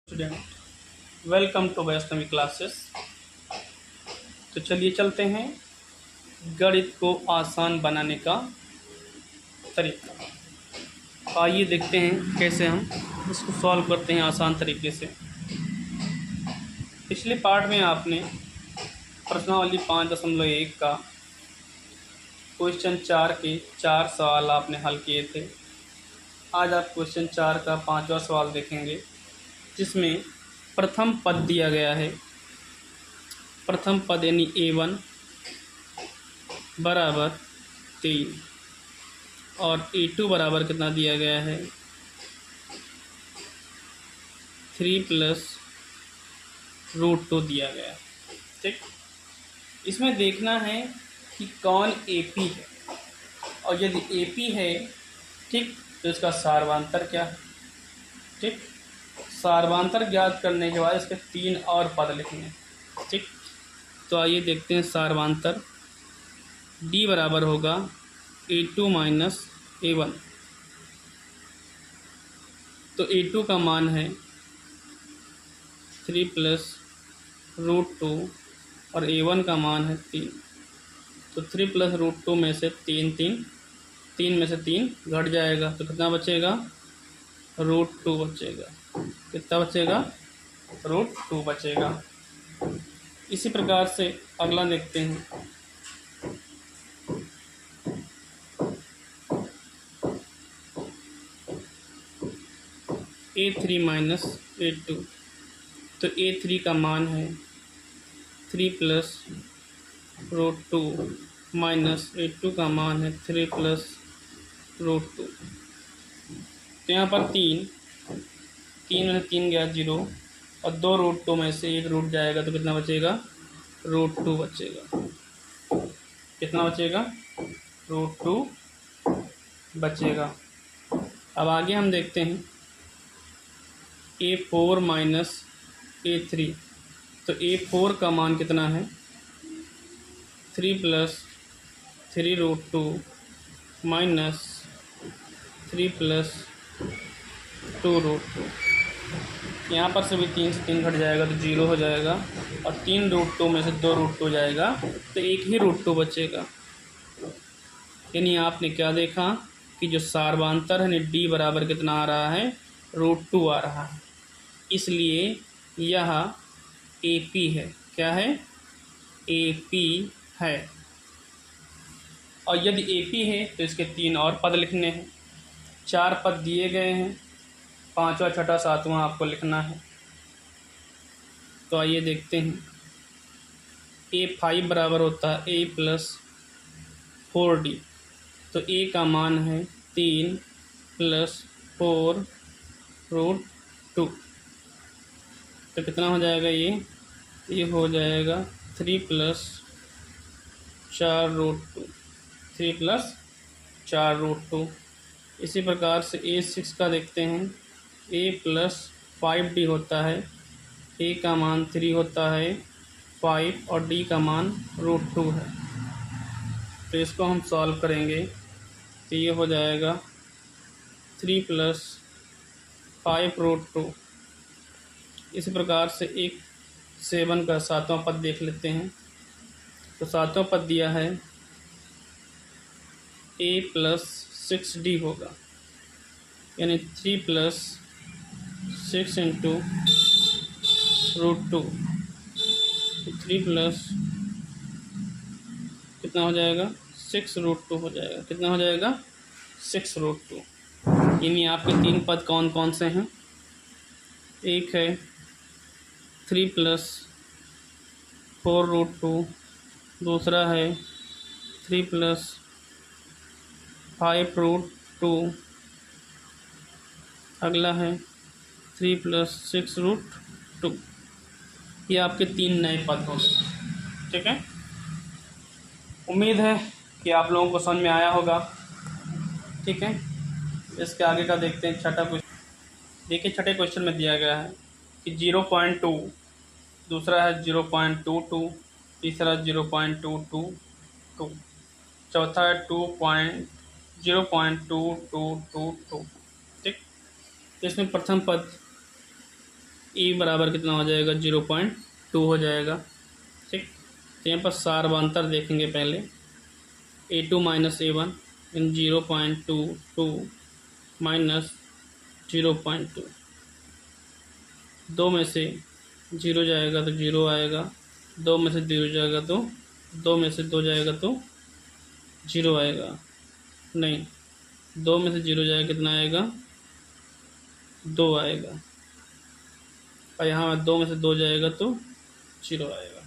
Student, welcome to Vaishnavi classes. तो चलिए चलते हैं गणित को आसान बनाने का तरीका। आइए देखते हैं कैसे हम इसको सॉल्व करते हैं आसान तरीके से। पिछले पार्ट में आपने प्रश्नावली 5.1 का क्वेश्चन 4 के 4 सवाल आपने हल किए थे। आज आप क्वेश्चन 4 का 5वां सवाल देखेंगे, जिसमें प्रथम पद दिया गया है। प्रथम पद यानी a1 बराबर 3 और a2 बराबर कितना दिया गया है 3 प्लस √2 दिया गया है। ठीक, इसमें देखना है कि कौन AP है, और यदि AP है ठीक तो इसका सार्वांतर क्या है। ठीक, सार्वांतर ज्ञात करने के बाद इसके 3 और पद लिखने हैं। ठीक, तो आइए देखते हैं सार्वांतर। D बराबर होगा A2 माइनस A1। तो A2 का मान है 3 प्लस √2 और A1 का मान है 3। तो 3 प्लस √2 में से 3 में से 3 घट जाएगा, तो कितना बचेगा √2 बचेगा। कितना बचेगा √2 बचेगा। इसी प्रकार से अगला देखते हैं। A3 माइनस A2, तो A3 का मान है 3 प्लस √2 माइनस A2 का मान है 3 प्लस √2। तो यहाँ पर 3 में से 3 गया 0 और 2 √2 में से 1 रूट जाएगा, तो कितना बचेगा √2 बचेगा। कितना बचेगा √2 बचेगा। अब आगे हम देखते हैं A4 माइनस A3। तो A4 का मान कितना है 3 प्लस 3√2 माइनस 3 प्लस 2√2। यहाँ पर से भी 3 से 3 घट जाएगा तो 0 हो जाएगा, और 3√2 में से 2√2 जाएगा तो एक ही √2 बचेगा। यानी आपने क्या देखा कि जो सार्वांतर है D बराबर कितना आ रहा है √2 आ रहा है, इसलिए यह AP है। क्या है AP है। और यदि AP है तो इसके 3 और पद लिखने हैं। 4 पद दिए गए हैं, 5वां 6वां 7वां आपको लिखना है। तो आइए देखते हैं। A5 बराबर होता है A प्लस 4D। तो A का मान है 3 प्लस 4√2। तो कितना हो जाएगा ये हो जाएगा 3 प्लस 4√2। 3 प्लस 4√2। इसी प्रकार से A6 का देखते हैं। A प्लस 5D होता है। A का मान 3 होता है 5 और D का मान √2 है। तो इसको हम सॉल्व करेंगे तो ये हो जाएगा 3 प्लस 5√2। इसी प्रकार से एक 7 का 7वां पद देख लेते हैं। तो 7वां पद दिया है A प्लस 6D होगा, यानी 3 प्लस 6 इंटू √2। 3 प्लस कितना हो जाएगा 6√2 हो जाएगा। कितना हो जाएगा 6√2। यानी आपके 3 पद कौन कौन से हैं। एक है 3 प्लस 4√2, दूसरा है 3 प्लस 5√2, अगला है 3 प्लस 6√2। ये आपके 3 नए पद होंगे। ठीक है, उम्मीद है कि आप लोगों को समझ में आया होगा। ठीक है, इसके आगे का देखते हैं। छठा क्वेश्चन देखिए। छठे क्वेश्चन में दिया गया है कि 0.2, दूसरा है 0.22, तीसरा 0.222, चौथा है 0.2222। ठीक, तो इसमें प्रथम पद ई बराबर कितना हो जाएगा 0.2 हो जाएगा। ठीक, तो यहाँ पर सार्वंतर देखेंगे पहले A2 माइनस A1 इन 0.22 माइनस 0.2, दो में से जीरो जाएगा तो जीरो आएगा, दो में से जीरो जाएगा तो दो में से दो जाएगा तो जीरो आएगा, नहीं दो में से जीरो जाएगा कितना आएगा 2 आएगा, और यहाँ दो में से दो जाएगा तो जीरो आएगा,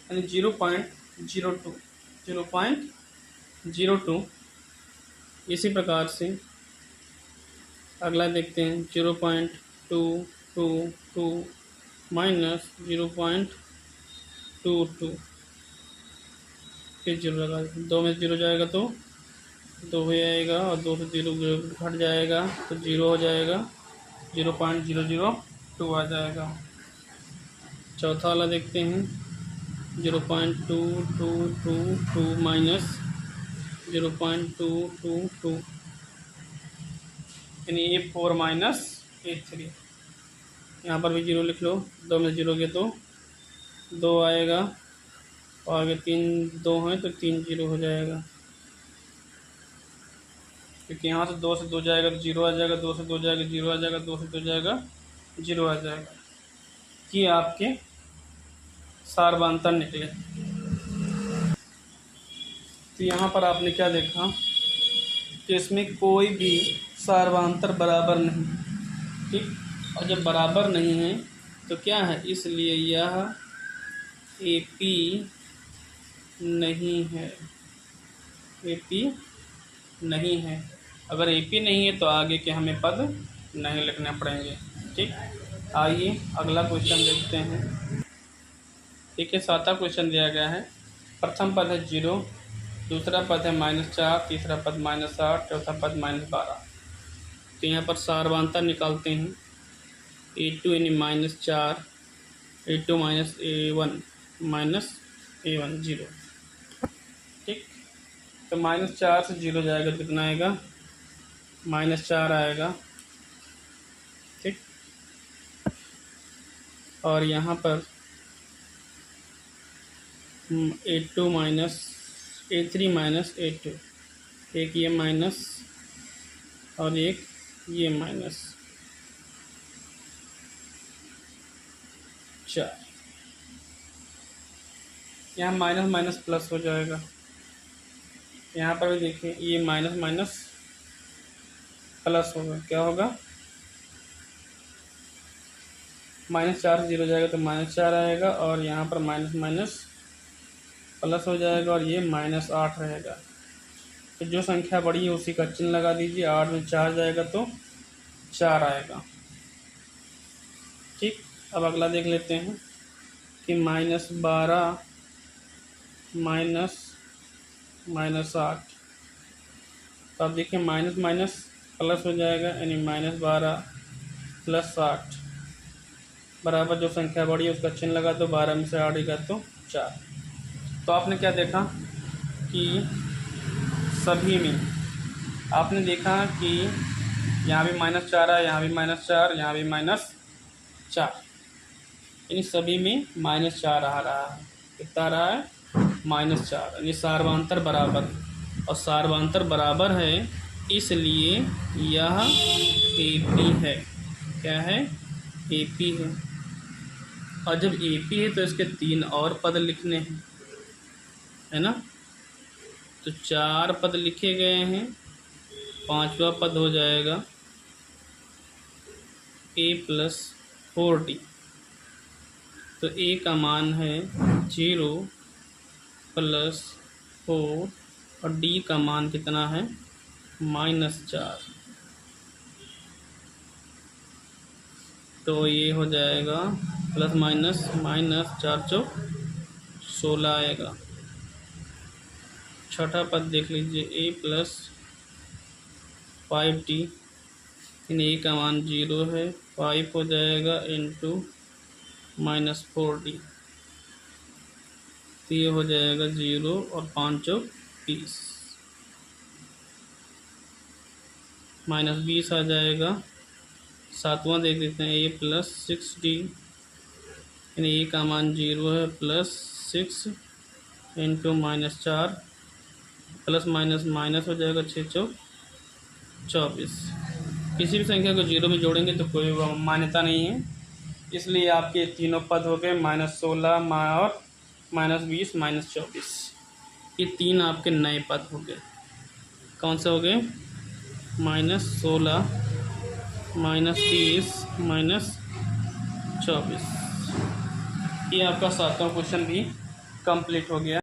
यानी 0.02। इसी प्रकार से अगला देखते हैं 0.222 माइनस 0.22, फिर जीरो लगा, दो में जीरो जाएगा तो दो हो जाएगा, और दो से जीरो घट जाएगा तो जीरो हो जाएगा, 0.002 आ जाएगा। चौथा वाला देखते हैं 0.2222 माइनस 0.222, यानी A4 माइनस A3। यहाँ पर भी जीरो लिख लो, दो में जीरो के तो दो आएगा, और आगे तीन दो हैं तो तीन जीरो हो जाएगा, क्योंकि यहाँ से दो से दो जाएगा तो जीरो आ जाएगा, दो से दो जाएगा जीरो आ जाएगा, दो से दो जाएगा जीरो आ जाएगा। ये आपके सार्वंतर निकले। तो यहाँ पर आपने क्या देखा कि इसमें कोई भी सार्वंतर बराबर नहीं, ठीक, और जब बराबर नहीं है तो क्या है, इसलिए यह AP नहीं है, AP नहीं है। अगर AP नहीं है तो आगे के हमें पद नहीं लिखने पड़ेंगे। ठीक, आइए अगला क्वेश्चन देखते हैं। ठीक है, सातवां क्वेश्चन दिया गया है। प्रथम पद है 0, दूसरा पद है -4, तीसरा पद -8, चौथा पद -12। तो यहाँ पर सार्वंतर निकालते हैं। A2 यानी -4, A2 minus A1 minus A1 0। ठीक, तो -4 से 0 जाएगा तो कितना आएगा, -4 आएगा। ठीक, और यहाँ पर A2 minus A3 minus A2, एक ये माइनस और एक ये माइनस 4, यहाँ माइनस माइनस प्लस हो जाएगा। यहाँ पर भी देखिए ये माइनस माइनस प्लस होगा, क्या होगा, -4 से 0 जाएगा तो -4 आएगा, और यहाँ पर माइनस माइनस प्लस हो जाएगा, और ये -8 रहेगा। तो जो संख्या बड़ी है उसी का चिन्ह लगा दीजिए। 8 में 4 जाएगा तो 4 आएगा। ठीक, अब अगला देख लेते हैं कि -12 -8। तो अब देखिए माइनस माइनस प्लस हो जाएगा, यानी -12 + 8 बराबर जो संख्या बड़ी है उसका चिन्ह लगा दो। 12 में से 8 गया तो 4। तो आपने क्या देखा कि सभी में आपने देखा कि यहाँ भी -4 है, यहाँ भी -4, यहाँ भी -4, यानी सभी में -4 आ रहा है। कितना आ रहा है, -4, यानी सार्वंतर बराबर, और सार्वंतर बराबर है इसलिए यह AP है। क्या है, AP है। और जब AP है तो इसके 3 और पद लिखने हैं, है ना। तो 4 पद लिखे गए हैं, 5वां पद हो जाएगा A + 4D। तो A का मान है 0 + 4, और D का मान कितना है, -4। तो ये हो जाएगा प्लस माइनस -4 चौक 16 आएगा। छठा पद देख लीजिए A + 5D, इन A का मान 0 है, 5 हो जाएगा इंटू -4D, तो ये हो जाएगा 0 और 5 चौक 20, -20 आ जाएगा, सातवां देख लेते हैं, ए प्लस 6d, यानी ए का मान 0 है, plus 6 into -4, plus minus minus हो जाएगा, 6 चौक 24। किसी भी संख्या को 0 में जोड़ेंगे तो कोई मान्यता नहीं है, इसलिए आपके तीनों पद हो गए -16 और -20 -24। ये तीन आपके नए पद हो गए। कौन से हो गए? -16 -30 -24। ये आपका सातवां क्वेश्चन भी कंप्लीट हो गया।